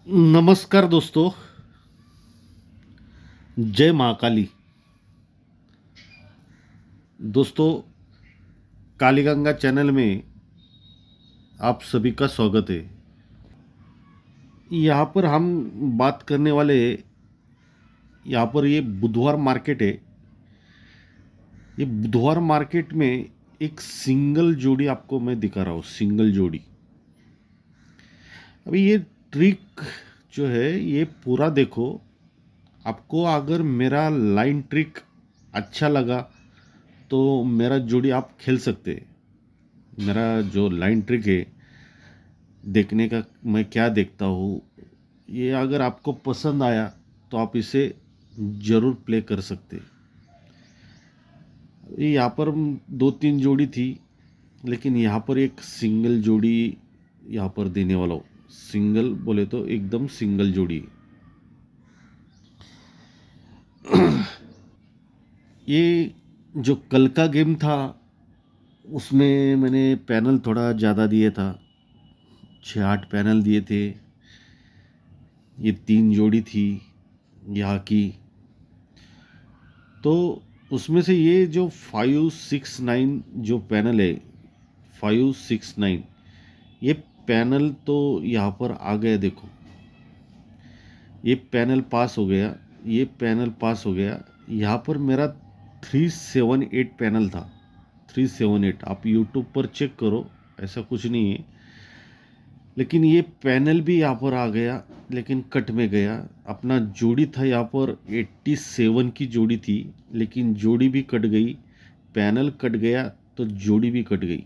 नमस्कार दोस्तों। जय महाकाली। दोस्तों, कालीगंगा चैनल में आप सभी का स्वागत है। यहाँ पर हम बात करने वाले, यहाँ पर ये बुधवार मार्केट है। ये बुधवार मार्केट में एक सिंगल जोड़ी आपको मैं दिखा रहा हूँ, सिंगल जोड़ी। अभी ये ट्रिक जो है ये पूरा देखो। आपको अगर मेरा लाइन ट्रिक अच्छा लगा तो मेरा जोड़ी आप खेल सकते हैं। मेरा जो लाइन ट्रिक है देखने का, मैं क्या देखता हूँ, ये अगर आपको पसंद आया तो आप इसे ज़रूर प्ले कर सकते। ये यहाँ पर दो तीन जोड़ी थी, लेकिन यहाँ पर एक सिंगल जोड़ी यहाँ पर देने वाला हूँ। सिंगल बोले तो एकदम सिंगल जोड़ी। ये जो कल का गेम था उसमें मैंने पैनल थोड़ा ज़्यादा दिए था, 6-8 पैनल दिए थे। ये तीन जोड़ी थी यहाँ की, तो उसमें से ये जो 569 जो पैनल है, 569, ये पैनल तो यहाँ पर आ गया। देखो, ये पैनल पास हो गया, ये पैनल पास हो गया। यहाँ पर मेरा 378 पैनल था, 378। आप यूट्यूब पर चेक करो, ऐसा कुछ नहीं है। लेकिन ये पैनल भी यहाँ पर आ गया, लेकिन कट में गया। अपना जोड़ी था यहाँ पर 87 की जोड़ी थी, लेकिन जोड़ी भी कट गई। पैनल कट गया तो जोड़ी भी कट गई।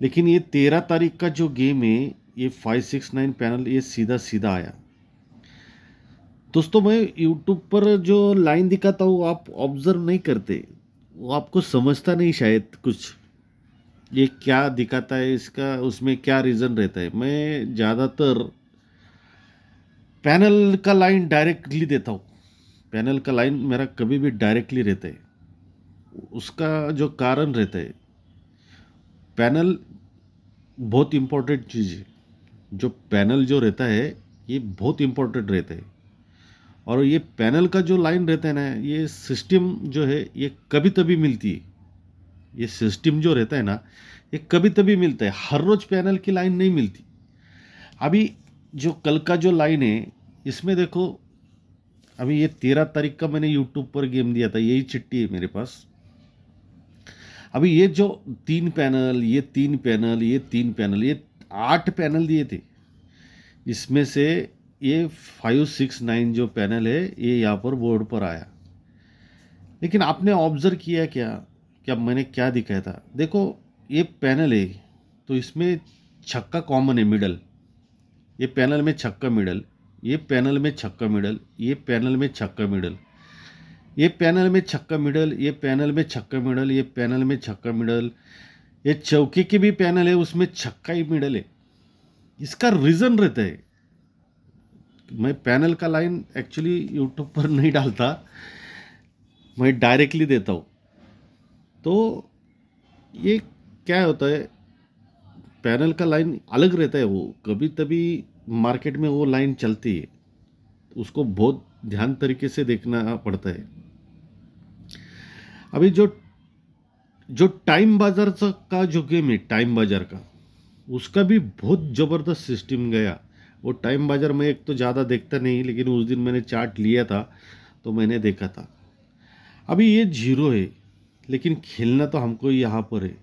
लेकिन ये 13 तारीख का जो गेम है, ये 569 पैनल ये सीधा सीधा आया। दोस्तों, मैं यूट्यूब पर जो लाइन दिखाता हूँ आप ऑब्जर्व नहीं करते, वो आपको समझता नहीं शायद कुछ। ये क्या दिखाता है, इसका उसमें क्या रीज़न रहता है। मैं ज़्यादातर पैनल का लाइन डायरेक्टली देता हूँ। पैनल का लाइन मेरा कभी भी डायरेक्टली रहता है। उसका जो कारण रहता है, पैनल बहुत इम्पोर्टेंट चीज़ है। जो पैनल जो रहता है ये बहुत इम्पोर्टेंट रहता है। और ये पैनल का जो लाइन रहता है ना, ये सिस्टम जो है ये कभी तभी मिलती है। ये सिस्टम जो रहता है ना, ये कभी तभी मिलता है, हर रोज पैनल की लाइन नहीं मिलती। अभी जो कल का जो लाइन है, इसमें देखो, अभी ये 13 तारीख का मैंने यूट्यूब पर गेम दिया था, यही चिट्ठी है मेरे पास। अभी ये जो तीन पैनल, ये तीन पैनल, ये तीन पैनल, ये 8 पैनल दिए थे। इसमें से ये 569 जो पैनल है ये यहाँ पर बोर्ड पर आया। लेकिन आपने ऑब्जर्व किया क्या, क्या मैंने क्या दिखाया था? देखो, ये पैनल है तो इसमें छक्का कॉमन है, मिडल। ये पैनल में छक्का मिडल, ये पैनल में छक्का मिडल, ये पैनल में छक्का मिडल, ये पैनल में छक्का मिडल, ये पैनल में छक्का मिडल, ये पैनल में छक्का मिडल। ये चौके के भी पैनल है, उसमें छक्का ही मिडल है। इसका रीज़न रहता है, मैं पैनल का लाइन एक्चुअली यूट्यूब पर नहीं डालता, मैं डायरेक्टली देता हूँ। तो ये क्या होता है, पैनल का लाइन अलग रहता है। वो कभी तभी मार्केट में वो लाइन चलती है, उसको बहुत ध्यान तरीके से देखना पड़ता है। अभी जो जो टाइम बाजार का जो गेम है, टाइम बाजार का, उसका भी बहुत ज़बरदस्त सिस्टम गया। वो टाइम बाजार में एक तो ज़्यादा देखता नहीं, लेकिन उस दिन मैंने चार्ट लिया था तो मैंने देखा था। अभी ये जीरो है, लेकिन खेलना तो हमको यहाँ पर है।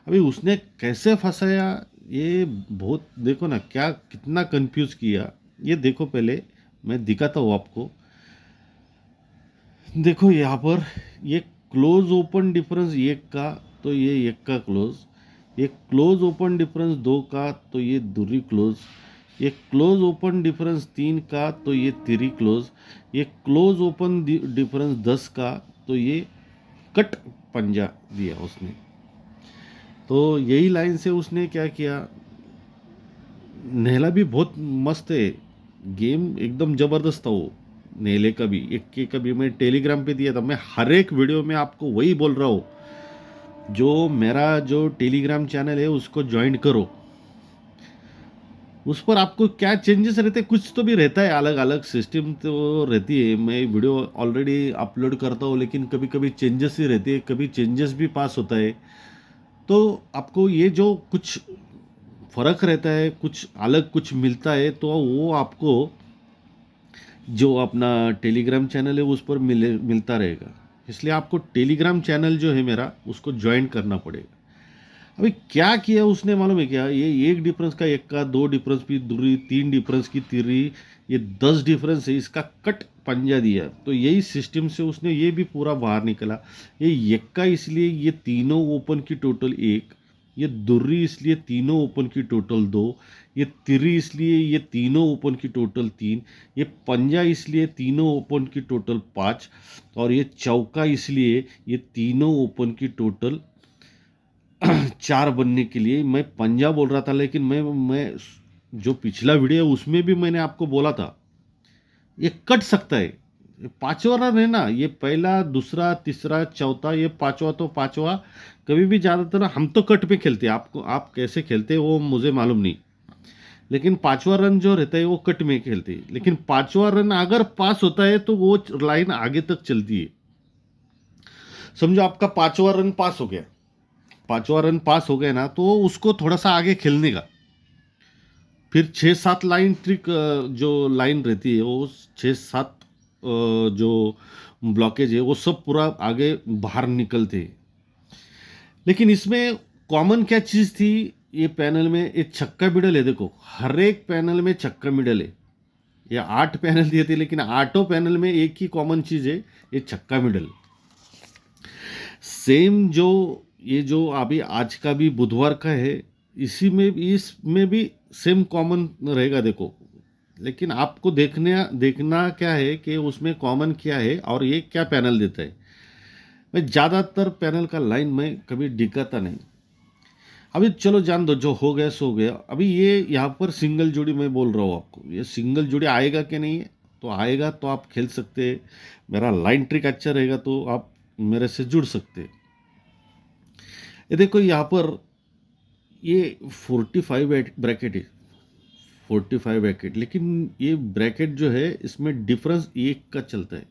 अभी उसने कैसे फंसाया, ये बहुत देखो ना, क्या कितना कंफ्यूज किया। ये देखो, पहले मैं दिखाता हूँ आपको। देखो यहाँ पर ये क्लोज ओपन डिफरेंस एक का, तो ये एक का क्लोज। ये क्लोज ओपन डिफरेंस दो का, तो ये दूरी क्लोज। ये क्लोज ओपन डिफरेंस तीन का, तो ये तीरी क्लोज। ये क्लोज ओपन डिफरेंस 10 का, तो ये कट पंजा दिया उसने। तो यही लाइन से उसने क्या किया, नेहला भी बहुत मस्त है। गेम एकदम ज़बरदस्त था वो नेले का भी, एक के का भी मैं टेलीग्राम पे दिया था। मैं हर एक वीडियो में आपको वही बोल रहा हूँ, जो मेरा जो टेलीग्राम चैनल है उसको ज्वाइन करो। उस पर आपको क्या चेंजेस रहते हैं, कुछ तो भी रहता है, अलग अलग सिस्टम तो रहती है। मैं वीडियो ऑलरेडी अपलोड करता हूँ, लेकिन कभी कभी चेंजेस ही रहती है, कभी चेंजेस भी पास होता है। तो आपको ये जो कुछ फ़र्क रहता है, कुछ अलग कुछ मिलता है, तो वो आपको जो अपना टेलीग्राम चैनल है उस पर मिलता रहेगा। इसलिए आपको टेलीग्राम चैनल जो है मेरा, उसको ज्वाइन करना पड़ेगा। अभी क्या किया उसने मालूम है क्या? ये एक डिफरेंस का एक का, दो डिफरेंस की दूरी, तीन डिफरेंस की तीरी, ये 10 डिफरेंस है, इसका कट पंजा दिया। तो यही सिस्टम से उसने ये भी पूरा बाहर निकला। ये एक का इसलिए ये तीनों ओपन की टोटल एक, ये दुर्री इसलिए तीनों ओपन की टोटल दो, ये तिरी इसलिए ये तीनों ओपन की टोटल तीन, ये पंजा इसलिए तीनों ओपन की टोटल पाँच, और ये चौका इसलिए ये तीनों ओपन की टोटल चार बनने के लिए। मैं पंजा बोल रहा था, लेकिन मैं जो पिछला वीडियो है उसमें भी मैंने आपको बोला था ये कट सकता है। ये पांचवा रन है ना, ये पहला, दूसरा, तीसरा, चौथा, ये पांचवा, तो पांचवा कभी भी ज़्यादातर हम तो कट पे खेलते हैं। आपको आप कैसे खेलते हैं वो मुझे मालूम नहीं, लेकिन पांचवा रन जो रहता है वो कट में खेलते हैं। लेकिन पांचवा रन अगर पास होता है तो वो लाइन आगे तक चलती है। समझो आपका पांचवा रन पास हो गया, पांचवा रन पास हो गया ना, तो उसको थोड़ा सा आगे खेलने का। फिर छः सात लाइन ट्रिक, जो लाइन रहती है वो छः सात जो ब्लॉकेज है वो सब पूरा आगे बाहर निकलते हैं। लेकिन इसमें कॉमन क्या चीज़ थी, ये पैनल में एक छक्का मिडल है। देखो हर एक पैनल में छक्का मिडल है। ये 8 पैनल दिए थे, लेकिन आठों पैनल में एक ही कॉमन चीज़ है, ये छक्का मिडल। सेम जो ये जो अभी आज का भी बुधवार का है, इसी में इसमें भी सेम कॉमन रहेगा। देखो, लेकिन आपको देखना क्या है कि उसमें कॉमन क्या है और ये क्या पैनल देता है। मैं ज़्यादातर पैनल का लाइन में कभी दिखाता नहीं। अभी चलो जान दो, जो हो गया सो गया। अभी ये यहाँ पर सिंगल जोड़ी मैं बोल रहा हूँ आपको, ये सिंगल जोड़ी आएगा कि नहीं है, तो आएगा तो आप खेल सकते हैं। मेरा लाइन ट्रिक अच्छा रहेगा तो आप मेरे से जुड़ सकते हैं। ये देखो यहाँ पर ये 45 ब्रैकेट है, 45 ब्रैकेट, लेकिन ये ब्रैकेट जो है इसमें डिफरेंस एक का चलता है।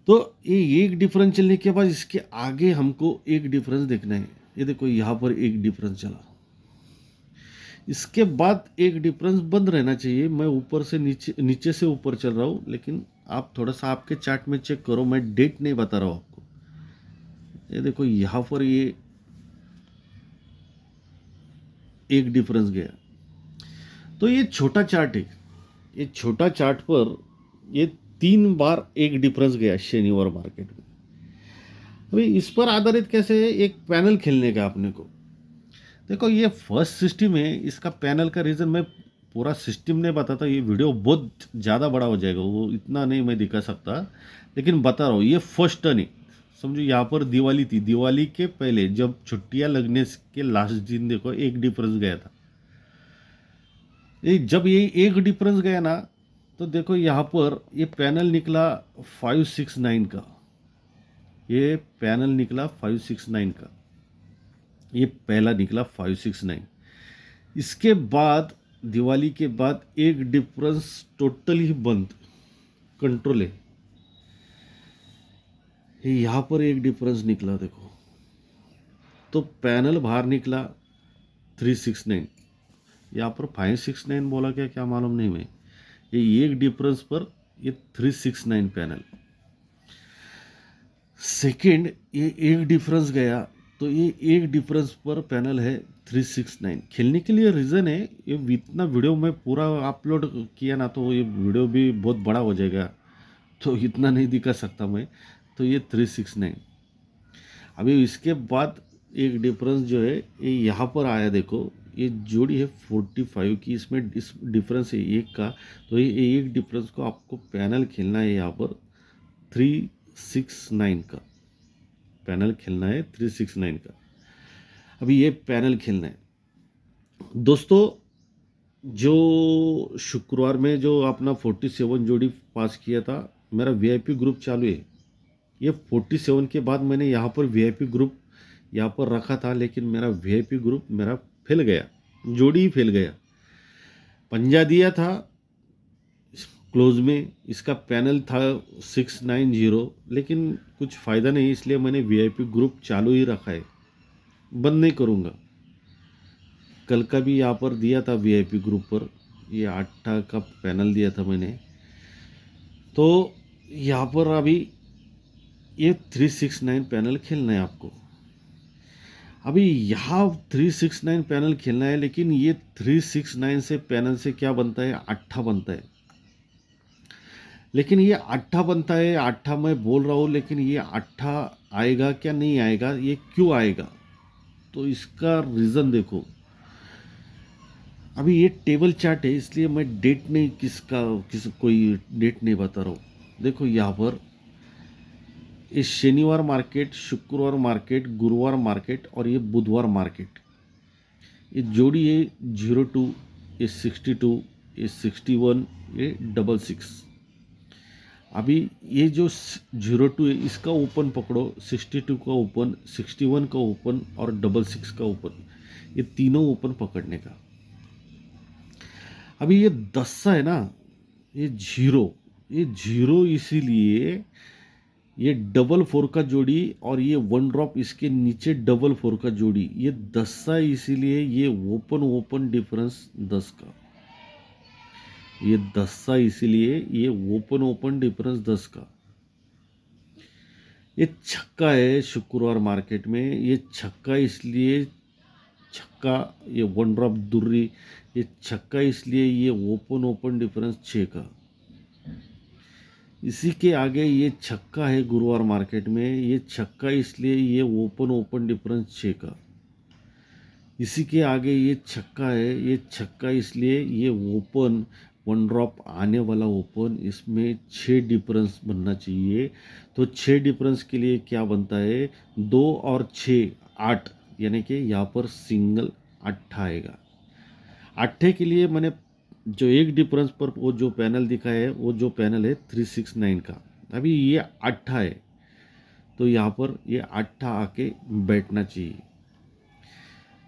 तो ये एक डिफरेंस चलने के बाद इसके आगे हमको एक डिफरेंस देखना है। ये देखो यहाँ पर एक डिफरेंस चला, इसके बाद एक डिफरेंस बंद रहना चाहिए। मैं ऊपर से नीचे, नीचे से ऊपर चल रहा हूँ, लेकिन आप थोड़ा सा आपके चार्ट में चेक करो, मैं डेट नहीं बता रहा हूँ आपको। ये देखो यहाँ पर ये एक डिफरेंस गया। तो ये छोटा चार्ट है, ये छोटा चार्ट पर ये 3 बार एक डिफरेंस गया शनिवार मार्केट में। अभी इस पर आधारित कैसे एक पैनल खेलने का अपने को। देखो ये फर्स्ट सिस्टम है, इसका पैनल का रीज़न मैं पूरा सिस्टम नहीं बताता, ये वीडियो बहुत ज़्यादा बड़ा हो जाएगा, वो इतना नहीं मैं दिखा सकता। लेकिन बता रहा हूँ, ये फर्स्ट टर्न है। समझो यहाँ पर दिवाली थी, दिवाली के पहले जब छुट्टियाँ लगने के लास्ट दिन देखो एक डिफरेंस गया था। ये जब ये एक डिफरेंस गया ना, तो देखो यहाँ पर ये पैनल निकला 569 का, ये पैनल निकला 569 का, ये पहला निकला 569। इसके बाद दिवाली के बाद एक डिफरेंस टोटली बंद, कंट्रोल है। ये यहाँ पर एक डिफरेंस निकला देखो, तो पैनल बाहर निकला 369। यहाँ पर 569 बोला क्या, क्या मालूम नहीं मैं। ये एक डिफरेंस पर ये 369 पैनल। सेकंड ये एक डिफरेंस गया, तो ये एक डिफरेंस पर पैनल है 369। खेलने के लिए रीज़न है, ये इतना वीडियो मैं पूरा अपलोड किया ना, तो ये वीडियो भी बहुत बड़ा हो जाएगा, तो इतना नहीं दिखा सकता मैं। तो ये 369। अभी इसके बाद एक डिफरेंस जो है ये यहाँ पर आया। देखो ये जोड़ी है 45 की, इसमें इस डिफरेंस है एक का। तो ये एक डिफरेंस को आपको पैनल खेलना है, यहाँ पर 369 का पैनल खेलना है, 369 का। अभी ये पैनल खेलना है दोस्तों। जो शुक्रवार में जो अपना 47 जोड़ी पास किया था, मेरा वीआईपी ग्रुप चालू है। ये 47 के बाद मैंने यहाँ पर वीआईपी ग्रुप यहाँ पर रखा था, लेकिन मेरा वीआईपी ग्रुप मेरा फैल गया, जोड़ी ही फैल गया। पंजा दिया था क्लोज में, इसका पैनल था 690, लेकिन कुछ फ़ायदा नहीं, इसलिए मैंने वीआईपी ग्रुप चालू ही रखा है, बंद नहीं करूँगा। कल का भी यहाँ पर दिया था वीआईपी ग्रुप पर, ये 8 का पैनल दिया था मैंने। तो यहाँ पर अभी ये 369 पैनल खेलना है आपको। अभी यहाँ 369 पैनल खेलना है, लेकिन ये 369 से पैनल से क्या बनता है, अट्ठा बनता है। लेकिन ये अट्ठा बनता है, अट्ठा मैं बोल रहा हूँ, लेकिन ये अट्ठा आएगा क्या नहीं आएगा, ये क्यों आएगा, तो इसका रीज़न देखो। अभी ये टेबल चार्ट है, इसलिए मैं डेट नहीं कोई डेट नहीं बता रहा हूँ। देखो यहाँ पर ये शनिवार मार्केट, शुक्रवार मार्केट, गुरुवार मार्केट और ये बुधवार मार्केट, ये जोड़ी है 02, ये 62, ये 61, ये 66। अभी ये जो 02 है इसका ओपन पकड़ो, 62 का ओपन, 61 का ओपन और 66 का ओपन, ये तीनों ओपन पकड़ने का। अभी ये 10 है ना, ये जीरो इसीलिए ये 4 का जोड़ी और ये 1 ड्रॉप इसके नीचे 4 का जोड़ी, ये 10 इसीलिए ये ओपन डिफरेंस 10 का, ये 10 इसीलिए ये ओपन डिफरेंस 10 का। ये छक्का है शुक्रवार मार्केट में, ये छक्का इसलिए छक्का, ये 1 ड्रॉप दुर्री, ये छक्का इसलिए ये ओपन डिफरेंस 6 का। इसी के आगे ये छक्का है गुरुवार मार्केट में, ये छक्का इसलिए ये ओपन डिफरेंस 6 का। इसी के आगे ये छक्का है, ये छक्का इसलिए ये ओपन 1 ड्रॉप आने वाला ओपन, इसमें 6 डिफरेंस बनना चाहिए। तो 6 डिफरेंस के लिए क्या बनता है, 2 और 6 8, यानी कि यहाँ पर सिंगल अट्ठा आएगा। अट्ठे के लिए मैंने जो एक डिफरेंस पर वो जो पैनल दिखा है, वो जो पैनल है 369 का, अभी ये अट्ठा है, तो यहाँ पर ये अट्ठा आके बैठना चाहिए।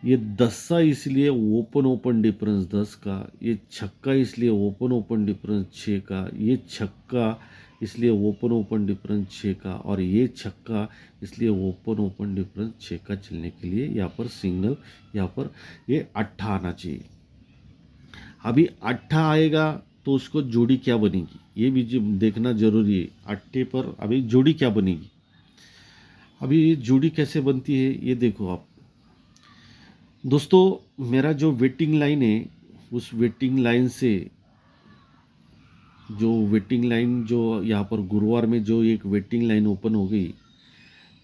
ये 10 इसलिए ओपन डिफरेंस 10 का, ये छक्का इसलिए ओपन डिफरेंस 6 का, ये छक्का इसलिए ओपन डिफरेंस 6 का, और ये छक्का इसलिए ओपन डिफरेंस 6 का चलने के लिए यहाँ पर सिंगल, यहाँ पर ये अट्ठा आना चाहिए। अभी अट्ठा आएगा तो उसको जोड़ी क्या बनेगी, ये भी देखना जरूरी है। अट्ठे पर अभी जोड़ी क्या बनेगी, अभी जोड़ी कैसे बनती है ये देखो आप दोस्तों। मेरा जो वेटिंग लाइन है, उस वेटिंग लाइन से जो यहाँ पर गुरुवार में जो एक वेटिंग लाइन ओपन हो गई,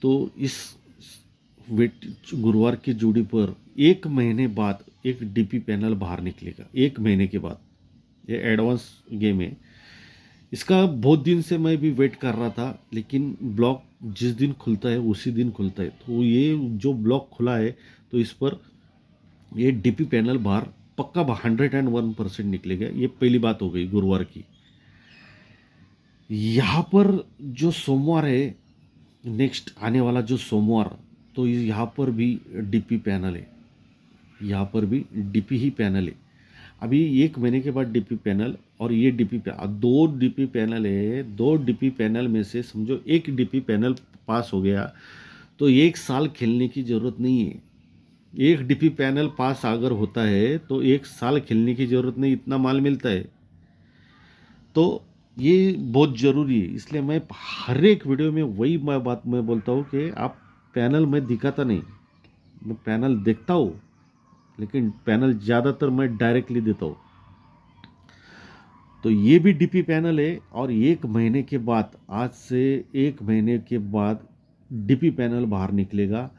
तो इस गुरुवार की जोड़ी पर 1 महीने बाद एक डीपी पैनल बाहर निकलेगा, 1 महीने के बाद। ये एडवांस गेम है, इसका बहुत दिन से मैं भी वेट कर रहा था, लेकिन ब्लॉक जिस दिन खुलता है उसी दिन खुलता है। तो ये जो ब्लॉक खुला है, तो इस पर ये डीपी पैनल बाहर पक्का 101% निकलेगा। ये पहली बात हो गई गुरुवार की। यहाँ पर जो सोमवार है, नेक्स्ट आने वाला जो सोमवार, तो यहाँ पर भी डीपी पैनल है, यहाँ पर भी डीपी ही पैनल है। अभी 1 महीने के बाद डीपी पैनल और ये डीपी दो डीपी पैनल है। 2 डीपी पैनल में से समझो एक डीपी पैनल पास हो गया, तो 1 साल खेलने की ज़रूरत नहीं है। एक डीपी पैनल पास अगर होता है तो 1 साल खेलने की ज़रूरत नहीं, इतना माल मिलता है। तो ये बहुत ज़रूरी है, इसलिए मैं हर एक वीडियो में वही बात मैं बोलता हूँ कि आप पैनल मैं दिखाता नहीं, मैं पैनल देखता हूँ, लेकिन पैनल ज़्यादातर मैं डायरेक्टली देता हूँ। तो ये भी डीपी पैनल है, और 1 महीने के बाद, आज से 1 महीने के बाद डीपी पैनल बाहर निकलेगा,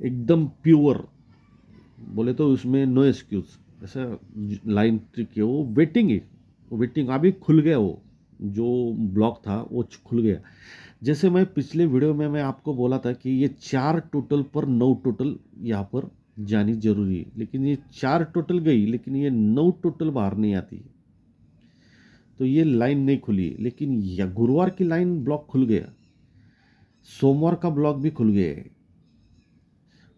एकदम प्योर। बोले तो उसमें नो एक्सक्यूज, ऐसा लाइन ट्रिक है, वो वेटिंग है, वो वेटिंग अभी खुल गया, वो जो ब्लॉक था वो खुल गया। जैसे मैं पिछले वीडियो में मैं आपको बोला था कि ये 4 टोटल पर 9 टोटल यहाँ पर जानी जरूरी है, लेकिन ये 4 टोटल गई, लेकिन ये 9 टोटल बाहर नहीं आती। तो ये लाइन नहीं खुली, लेकिन यह गुरुवार की लाइन ब्लॉक खुल गया, सोमवार का ब्लॉक भी खुल गया है।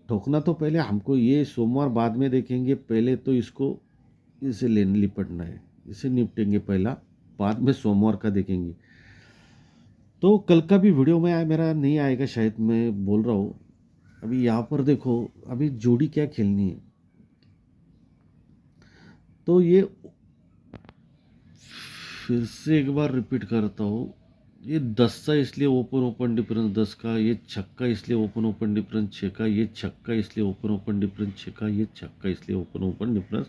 ठोकना तो पहले हमको, ये सोमवार बाद में देखेंगे, पहले तो इसको इसे लेने लिपटना है, इसे निपटेंगे पहला, बाद में सोमवार का देखेंगे। तो कल का भी वीडियो में मेरा नहीं आएगा शायद, मैं बोल रहा हूँ। अभी यहाँ पर देखो, अभी जोड़ी क्या खेलनी है। तो ये फिर से एक बार रिपीट करता हूँ, ये 10 का इसलिए ओपन ओपन डिफरेंस 10 का, ये छक्का इसलिए ओपन ओपन डिफरेंस 6 का, ये छक्का इसलिए ओपन ओपन डिफरेंस 6 का, ये छक्का इसलिए ओपन ओपन डिफरेंस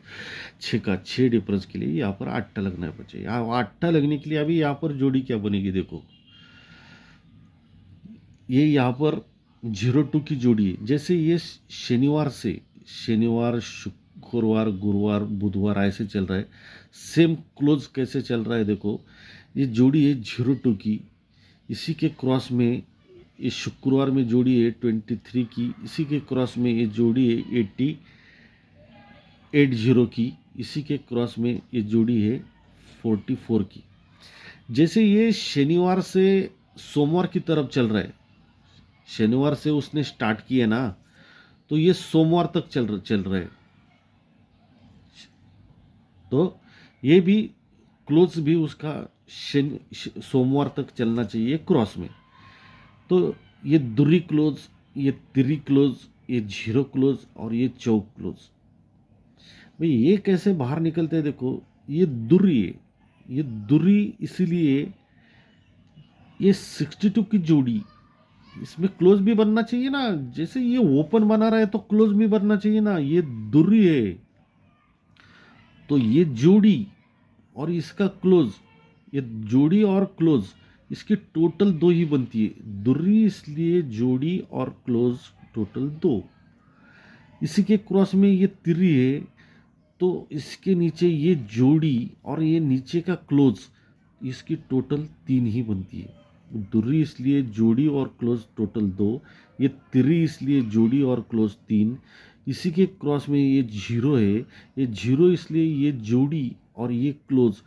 6 का। 6 डिफरेंस के लिए यहाँ पर 8 लगना है बच्चे। यहाँ 8 लगने के लिए अभी यहाँ पर जोड़ी क्या बनेगी देखो, ये यहाँ पर 0-2 की जोड़ी है। जैसे ये शनिवार से, शनिवार शुक्रवार गुरुवार बुधवार ऐसे चल रहा है, सेम क्लोज कैसे चल रहा है देखो। ये जोड़ी है 0-2 की, इसी के क्रॉस में ये शुक्रवार में जोड़ी है 23 की, इसी के क्रॉस में ये जोड़ी है 80 की, इसी के क्रॉस में ये जोड़ी है 44 की। जैसे ये शनिवार से सोमवार की तरफ चल रहा है, शनिवार से उसने स्टार्ट किया ना, तो ये सोमवार तक चल रहा है। तो ये भी क्लोज भी उसका सोमवार तक चलना चाहिए क्रॉस में। तो ये दुरी क्लोज, ये तिरी क्लोज, ये 0 क्लोज और ये चौक क्लोज। भाई ये कैसे बाहर निकलते हैं देखो, ये दुरी है, ये दुरी इसीलिए ये 62 की जोड़ी, इसमें क्लोज भी बनना चाहिए ना। जैसे ये ओपन बना रहा है तो क्लोज भी बनना चाहिए ना, ये दुरी है। तो ये जोड़ी और इसका क्लोज, ये जोड़ी और क्लोज इसकी टोटल 2 ही बनती है, दुर्री इसलिए जोड़ी और क्लोज टोटल 2। इसी के क्रॉस में ये तिरी है, तो इसके नीचे ये जोड़ी और ये नीचे का क्लोज, इसकी टोटल 3 ही बनती है। दुर्री इसलिए जोड़ी और क्लोज टोटल 2, ये तिरी इसलिए जोड़ी और क्लोज 3, इसी के क्रॉस में ये 0 है, ये 0 इसलिए ये जोड़ी और ये क्लोज,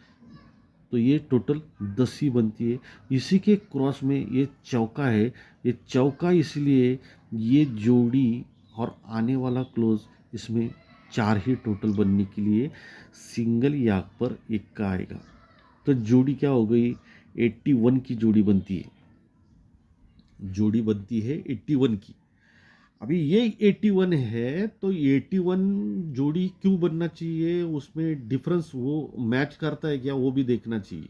तो ये टोटल 10 ही बनती है। इसी के क्रॉस में ये चौका है, ये चौका इसलिए ये जोड़ी और आने वाला क्लोज, इसमें 4 ही टोटल बनने के लिए सिंगल यहाँ पर 1 का आएगा। तो जोड़ी क्या हो गई, 81 की जोड़ी बनती है, जोड़ी बनती है 81 की। अभी ये 81 है, तो 81 जोड़ी क्यों बनना चाहिए, उसमें डिफरेंस वो मैच करता है क्या वो भी देखना चाहिए,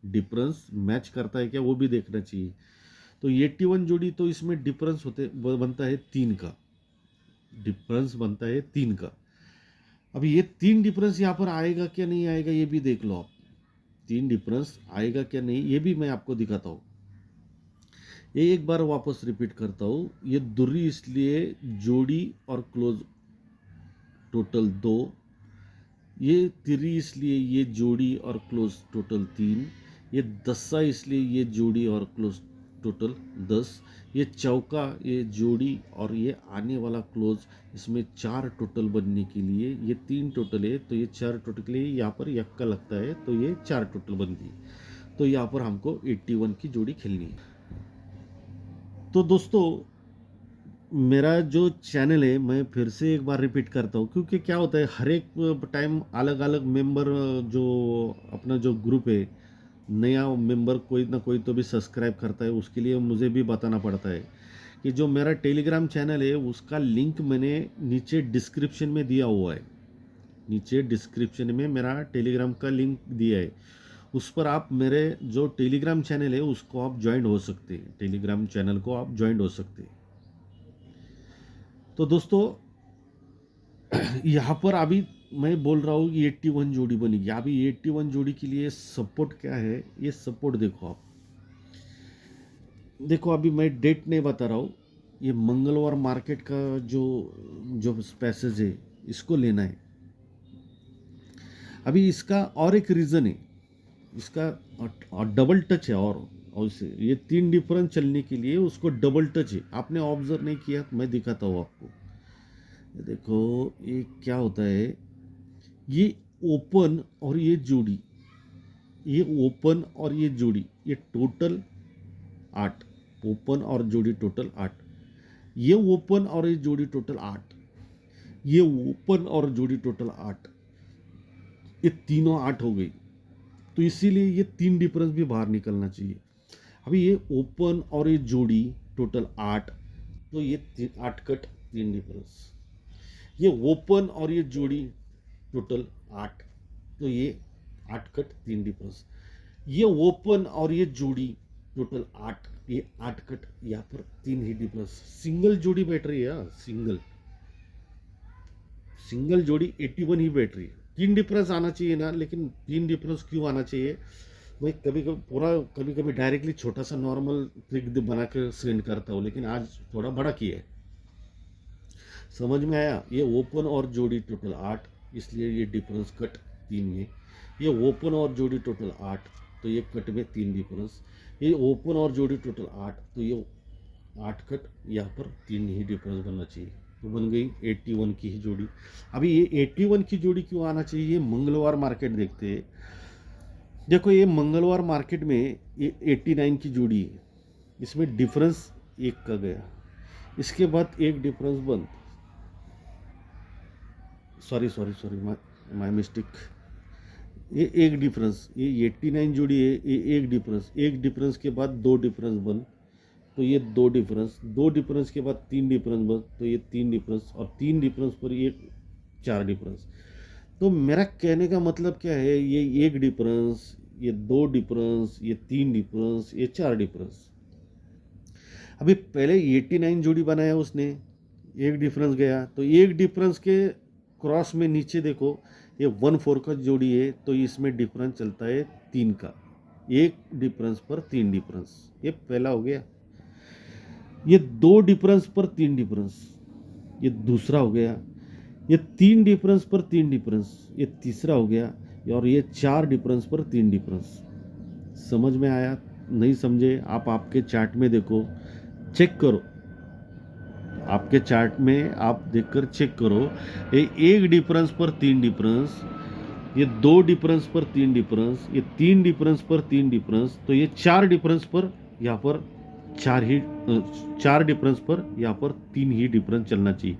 डिफरेंस मैच करता है क्या वो भी देखना चाहिए। तो 81 जोड़ी, तो इसमें डिफरेंस बनता है 3 का, डिफरेंस बनता है 3 का। अभी ये 3 डिफरेंस यहाँ पर आएगा क्या नहीं आएगा ये भी देख लो आप, 3 डिफरेंस आएगा क्या नहीं ये भी मैं आपको दिखाता हूँ। ये एक बार वापस रिपीट करता हूँ, ये दुर्री इसलिए जोड़ी और क्लोज टोटल 2, ये तिरी इसलिए ये जोड़ी और क्लोज टोटल 3, ये दस्सा इसलिए ये जोड़ी और क्लोज टोटल 10, ये चौका ये जोड़ी और ये आने वाला क्लोज, इसमें 4 टोटल बनने के लिए, ये 3 टोटल है तो ये 4 टोटल के लिए यहाँ पर यक्का लगता है, तो ये 4 टोटल बनती है। तो यहाँ पर हमको 81 की जोड़ी खेलनी है। तो दोस्तों, मेरा जो चैनल है, मैं फिर से एक बार रिपीट करता हूँ, क्योंकि क्या होता है हर एक टाइम अलग अलग मेंबर, जो अपना जो ग्रुप है, नया मेंबर कोई ना कोई तो भी सब्सक्राइब करता है, उसके लिए मुझे भी बताना पड़ता है कि जो मेरा टेलीग्राम चैनल है उसका लिंक मैंने नीचे डिस्क्रिप्शन में दिया हुआ है, नीचे डिस्क्रिप्शन में मेरा टेलीग्राम का लिंक दिया है, उस पर आप मेरे जो टेलीग्राम चैनल है उसको आप ज्वाइन हो सकते हैं, टेलीग्राम चैनल को आप ज्वाइन हो सकते हैं। तो दोस्तों, यहाँ पर अभी मैं बोल रहा हूँ कि 81 जोड़ी बनेगी। अभी 81 जोड़ी के लिए सपोर्ट क्या है, ये सपोर्ट देखो आप, देखो अभी मैं डेट नहीं बता रहा हूँ, ये मंगलवार मार्केट का जो जो पैसेज है इसको लेना है। अभी इसका और एक रीज़न है, इसका डबल टच है, और इसे ये 3 डिफरेंस चलने के लिए उसको डबल टच है। आपने ऑब्जर्व नहीं किया, मैं दिखाता हूँ आपको। देखो ये क्या होता है, ये ओपन और ये जोड़ी, ये ओपन और ये जोड़ी, ये टोटल 8, ओपन और जोड़ी टोटल 8, ये ओपन और ये जोड़ी टोटल 8, ये ओपन और जोड़ी टोटल 8, ये तीनों 8 हो गई, तो इसीलिए ये 3 डिफरेंस भी बाहर निकलना चाहिए। अभी ये ओपन और ये जोड़ी टोटल 8, तो ये 8 कट 3 डिफरेंस। ये ओपन और ये जोड़ी टोटल 8, तो ये 8 कट 3 डिफरेंस। ये ओपन और ये जोड़ी टोटल 8, ये 8 कट यहाँ पर 3 ही डिफरेंस। सिंगल जोड़ी बैठ रही है, सिंगल सिंगल जोड़ी 81 ही बैठ रही है। 3 डिफरेंस आना चाहिए ना, लेकिन 3 डिफरेंस क्यों आना चाहिए? मैं कभी कभी पूरा, कभी कभी डायरेक्टली छोटा सा नॉर्मल ट्रिक बना कर सेंड करता हूँ, लेकिन आज थोड़ा बड़ा किया है। समझ में आया? ये ओपन और जोड़ी टोटल 8, इसलिए ये डिफरेंस कट 3 में। ये ओपन और जोड़ी टोटल 8, तो ये कट में 3 डिफरेंस। ये ओपन और जोड़ी टोटल 8, तो ये 8 कट यहाँ पर 3 ही डिफरेंस बनना चाहिए, तो बन गई 81 की ही जोड़ी। अभी ये 81 की जोड़ी क्यों आना चाहिए? ये मंगलवार मार्केट देखते हैं। देखो ये मंगलवार मार्केट में ये 89 की जोड़ी है, इसमें डिफरेंस एक का गया, इसके बाद एक डिफरेंस बंद। Sorry sorry sorry, my mistake. ये एक डिफरेंस, ये 89 जोड़ी है, ये एक डिफरेंस के बाद दो डिफरेंस बन, तो ये दो डिफरेंस के बाद तीन डिफरेंस बन, तो ये 3 डिफरेंस, और 3 डिफरेंस पर ये 4 डिफरेंस। तो मेरा कहने का मतलब क्या है? ये एक डिफरेंस, ये दो डिफरेंस, ये 3 डिफरेंस, ये 4 डिफरेंस। अभी पहले 89 जोड़ी बनाया उसने, एक डिफरेंस गया, तो एक डिफरेंस के क्रॉस में नीचे देखो ये 1-4 का जोड़ी है, तो इसमें डिफरेंस चलता है 3 का, एक डिफरेंस पर 3 डिफरेंस, ये पहला हो गया। ये 2 डिफरेंस पर 3 डिफरेंस, ये दूसरा हो गया। ये 3 डिफरेंस पर 3 डिफरेंस, ये तीसरा हो गया। और ये 4 डिफरेंस पर 3 डिफरेंस। समझ में आया? नहीं समझे? आप आपके चार्ट में देखो, चेक करो, आपके चार्ट में आप देखकर चेक करो। ये एक डिफरेंस पर 3 डिफरेंस, ये 2 डिफरेंस पर 3 डिफरेंस, ये 3 डिफरेंस पर 3 डिफरेंस, तो ये 4 डिफरेंस पर यहाँ पर 4 डिफरेंस पर यहाँ पर 3 ही डिफरेंस चलना चाहिए।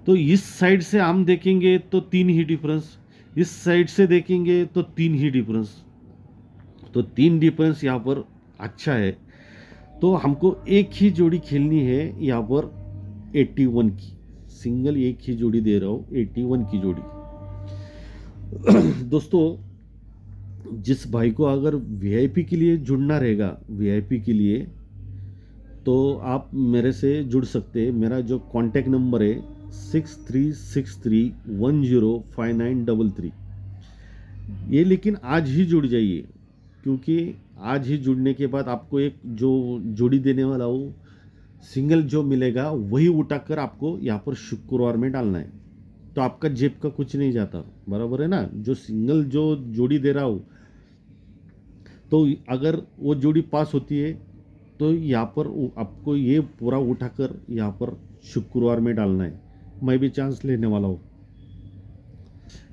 तो इस साइड से हम देखेंगे तो 3 ही डिफरेंस, इस साइड से देखेंगे तो 3 ही डिफरेंस, तो 3 डिफरेंस यहाँ पर अच्छा है। तो हमको एक ही जोड़ी खेलनी है यहाँ पर 81 की, सिंगल एक ही जोड़ी दे रहा हूँ, 81 की जोड़ी। दोस्तों, जिस भाई को अगर वीआईपी के लिए जुड़ना रहेगा, वीआईपी के लिए, तो आप मेरे से जुड़ सकते हैं। मेरा जो कांटेक्ट नंबर है 6363105933, ये लेकिन आज ही जुड़ जाइए, क्योंकि आज ही जुड़ने के बाद आपको एक जो जोड़ी देने वाला हूँ, सिंगल जो मिलेगा वही उठाकर आपको यहाँ पर शुक्रवार में डालना है, तो आपका जेब का कुछ नहीं जाता, बराबर है ना? जो सिंगल जो जोड़ी दे रहा हूँ, तो अगर वो जोड़ी पास होती है तो यहाँ पर आपको ये पूरा उठाकर यहाँ पर शुक्रवार में डालना है। मैं भी चांस लेने वाला हूँ।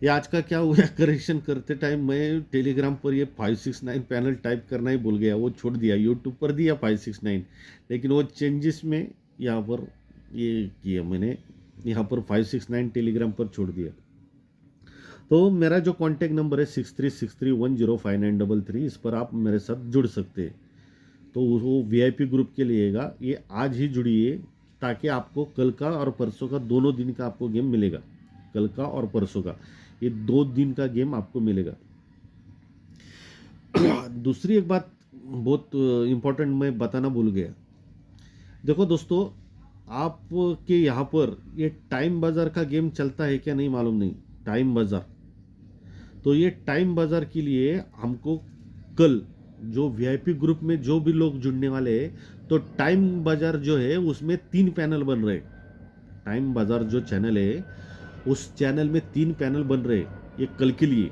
ये आज का क्या हुआ, करेक्शन करते टाइम मैं टेलीग्राम पर ये 569 पैनल टाइप करना ही भूल गया, वो छोड़ दिया। यूट्यूब पर दिया 569, लेकिन वो चेंजेस में यहाँ पर ये किया मैंने, यहाँ पर 569 टेलीग्राम पर छोड़ दिया। तो मेरा जो कांटेक्ट नंबर है 6363105933, इस पर आप मेरे साथ जुड़ सकते हैं। तो वो वीआईपी ग्रुप के लिएगा, ये आज ही जुड़िए, ताकि आपको कल का और परसों का दोनों दिन का आपको गेम मिलेगा। कल का और परसों का ये 2 दिन का गेम आपको मिलेगा। दूसरी एक बात बहुत इम्पोर्टेंट मैं बताना भूल गया। देखो दोस्तों, आपके यहाँ पर ये टाइम बाजार का गेम चलता है क्या नहीं मालूम नहीं, टाइम बाजार। तो ये टाइम बाजार के लिए हमको कल जो वीआईपी ग्रुप में जो भी लोग जुड़ने वाले हैं, तो टाइम बाजार जो है उसमें 3 पैनल बन रहे। टाइम बाजार जो चैनल है उस चैनल में 3 पैनल बन रहे ये कल के लिए।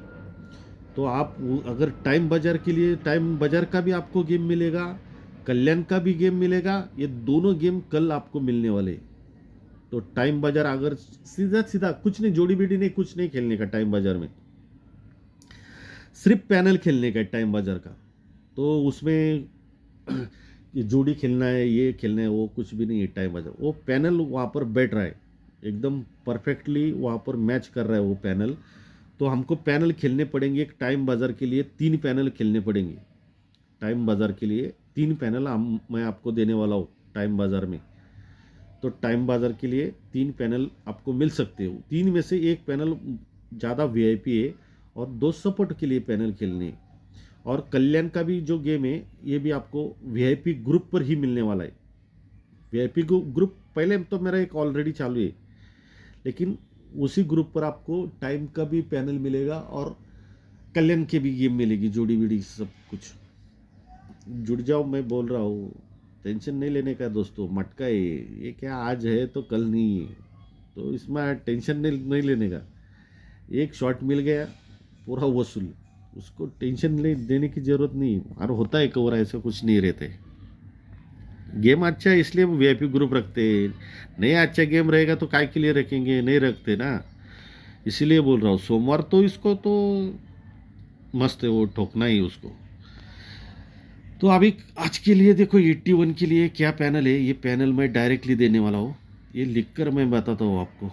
तो आप अगर टाइम बाजार के लिए, टाइम बाजार का भी आपको गेम मिलेगा, कल्याण का भी गेम मिलेगा, ये दोनों गेम कल आपको मिलने वाले। तो टाइम बाजार अगर सीधा सीधा कुछ नहीं, जोड़ी बीड़ी नहीं, कुछ नहीं खेलने का टाइम बाजार में, सिर्फ पैनल खेलने का टाइम बाजार का। तो उसमें ये जोड़ी खेलना है, ये खेलना है, वो कुछ भी नहीं है। टाइम बाजार वो पैनल वहाँ पर बैठ रहा है, एकदम परफेक्टली वहाँ पर मैच कर रहा है वो पैनल। तो हमको पैनल खेलने पड़ेंगे। एक टाइम बाज़ार के लिए 3 पैनल खेलने पड़ेंगे। टाइम बाज़ार के लिए 3 पैनल मैं आपको देने वाला हूँ टाइम बाज़ार में। तो टाइम बाज़ार के लिए 3 पैनल आपको मिल सकते हो। 3 में से एक पैनल ज़्यादा वीआईपी है और 2 सपोर्ट के लिए पैनल खेलने हैं। और कल्याण का भी जो गेम है ये भी आपको वीआईपी ग्रुप पर ही मिलने वाला है। वीआईपी ग्रुप पहले तो मेरा एक ऑलरेडी चालू है, लेकिन उसी ग्रुप पर आपको टाइम का भी पैनल मिलेगा और कल्याण की भी गेम मिलेगी, जोड़ी वीड़ी सब कुछ। जुड़ जाओ, मैं बोल रहा हूँ। टेंशन नहीं लेने का दोस्तों, मटका है ये क्या आज है तो कल नहीं है, तो इसमें टेंशन नहीं लेने का। एक शॉट मिल गया पूरा वसूल, उसको टेंशन देने की ज़रूरत नहीं। और होता है कवर, ऐसा कुछ नहीं रहते। गेम अच्छा है इसलिए वीआईपी ग्रुप रखते हैं। नहीं अच्छा गेम रहेगा तो काय के लिए रखेंगे, नहीं रखते ना। इसीलिए बोल रहा हूँ सोमवार तो इसको तो मस्त है, वो ठोकना ही उसको। तो अभी आज के लिए देखो 81 के लिए क्या पैनल है, ये पैनल मैं डायरेक्टली देने वाला हूँ। ये लिखकर मैं बताता हूँ आपको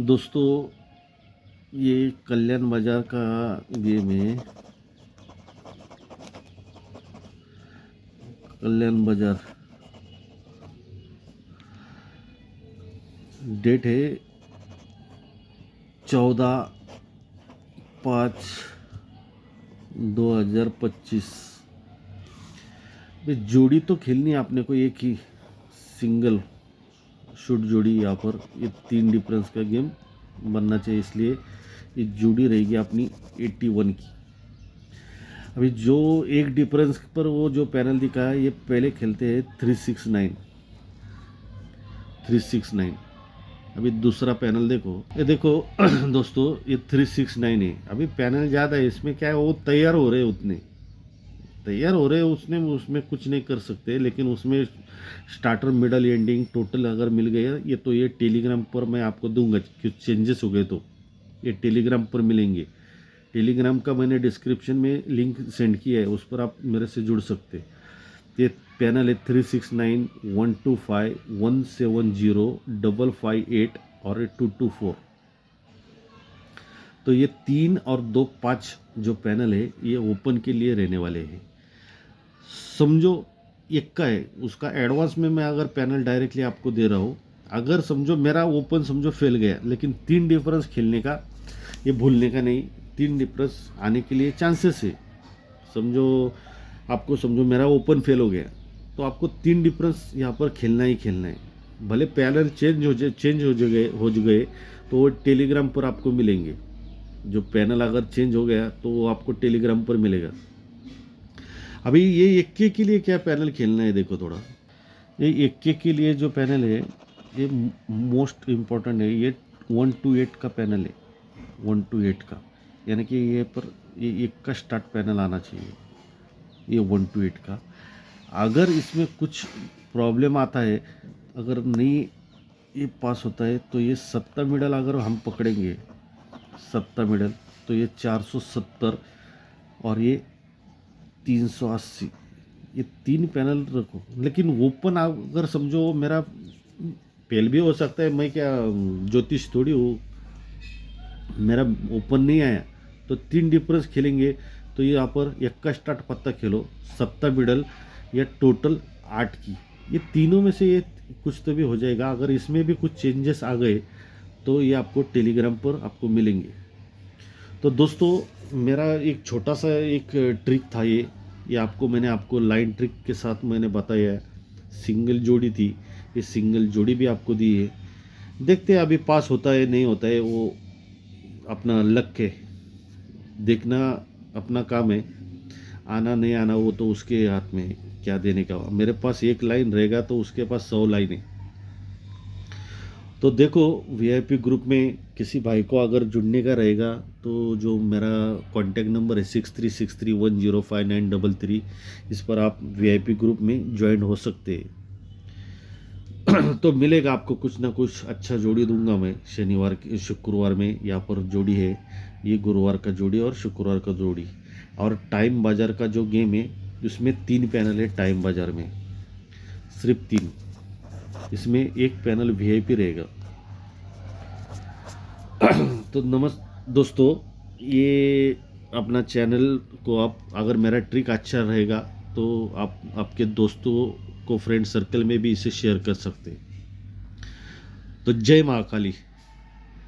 दोस्तों। ये कल्याण बाजार का गेम है, कल्याण बाजार। डेट है 14/5/2025। जोड़ी तो खेलनी है आपने को एक ही, सिंगल शूट जोड़ी। यहाँ पर ये 3 डिफरेंस का गेम बनना चाहिए, इसलिए ये जोड़ी रहेगी अपनी 81 की। अभी जो एक डिफरेंस पर वो जो पैनल दिखा है, ये पहले खेलते हैं 369। अभी दूसरा पैनल देखो, ये देखो दोस्तों, ये 369 है। अभी पैनल ज़्यादा है, इसमें क्या है, वो तैयार हो रहे हैं, उतने तैयार हो रहे हैं उसमें कुछ नहीं कर सकते। लेकिन उसमें स्टार्टर मिडल एंडिंग टोटल अगर मिल गया ये, तो ये टेलीग्राम पर मैं आपको दूंगा। कुछ चेंजेस हो गए तो ये टेलीग्राम पर मिलेंगे। टेलीग्राम का मैंने डिस्क्रिप्शन में लिंक सेंड किया है, उस पर आप मेरे से जुड़ सकते। ये पैनल है 369 125 170 558 और 224। तो ये 3 और 2 5 जो पैनल है ये ओपन के लिए रहने वाले हैं। समझो एक का है, उसका एडवांस में मैं अगर पैनल डायरेक्टली आपको दे रहा हूँ। अगर समझो मेरा ओपन समझो फेल गया, लेकिन 3 डिफरेंस खेलने का, ये भूलने का नहीं, 3 डिफरेंस आने के लिए चांसेस है। समझो आपको, समझो मेरा ओपन फेल हो गया तो आपको 3 डिफरेंस यहाँ पर खेलना ही खेलना है। भले पैनल चेंज हो गए तो वो टेलीग्राम पर आपको मिलेंगे। जो पैनल अगर चेंज हो गया तो वो आपको टेलीग्राम पर मिलेगा। अभी ये इक्के के लिए क्या पैनल खेलना है देखो थोड़ा। ये इक्के के लिए जो पैनल है ये मोस्ट इम्पॉर्टेंट है। ये 1 to 8 का पैनल है, 1 to 8 का, यानी कि ये पर ये एक का स्टार्ट पैनल आना चाहिए, ये 1 to 8 का। अगर इसमें कुछ प्रॉब्लम आता है, अगर नहीं ये पास होता है, तो ये 7 मिडल अगर हम पकड़ेंगे, 7 मिडल, तो ये 470 और ये 380, ये 3 पैनल रखो। लेकिन ओपन अगर समझो मेरा फेल भी हो सकता है, मैं क्या ज्योतिष थोड़ी हूँ, मेरा ओपन नहीं आया तो 3 डिफरेंस खेलेंगे। तो ये यहाँ पर एक का स्टार्ट पत्ता खेलो, 7 मिडल या टोटल 8 की, ये तीनों में से ये कुछ तो भी हो जाएगा। अगर इसमें भी कुछ चेंजेस आ गए तो ये आपको टेलीग्राम पर आपको मिलेंगे। तो दोस्तों मेरा एक छोटा सा एक ट्रिक था, ये आपको मैंने आपको लाइन ट्रिक के साथ मैंने बताया है। सिंगल जोड़ी थी, ये सिंगल जोड़ी भी आपको दी है। देखते हैं अभी पास होता है नहीं होता है, वो अपना लक है, देखना अपना काम है। आना नहीं आना वो तो उसके हाथ में है, क्या देने का। मेरे पास एक लाइन रहेगा तो उसके पास 100 लाइन है। तो देखो वीआईपी ग्रुप में किसी भाई को अगर जुड़ने का रहेगा तो जो मेरा कॉन्टैक्ट नंबर है 6363105933, इस पर आप वीआईपी ग्रुप में ज्वाइन हो सकते हैं। तो मिलेगा आपको कुछ ना कुछ अच्छा जोड़ी दूंगा मैं। शनिवार शुक्रवार में यहाँ पर जोड़ी है, ये गुरुवार का जोड़ी और शुक्रवार का जोड़ी। और टाइम बाजार का जो गेम है उसमें 3 पैनल है टाइम बाजार में, सिर्फ 3। इसमें एक पैनल वीआईपी रहेगा। तो दोस्तों, ये अपना चैनल को आप, अगर मेरा ट्रिक अच्छा रहेगा तो आप आपके दोस्तों को फ्रेंड सर्कल में भी इसे शेयर कर सकते हैं। तो जय महाकाली।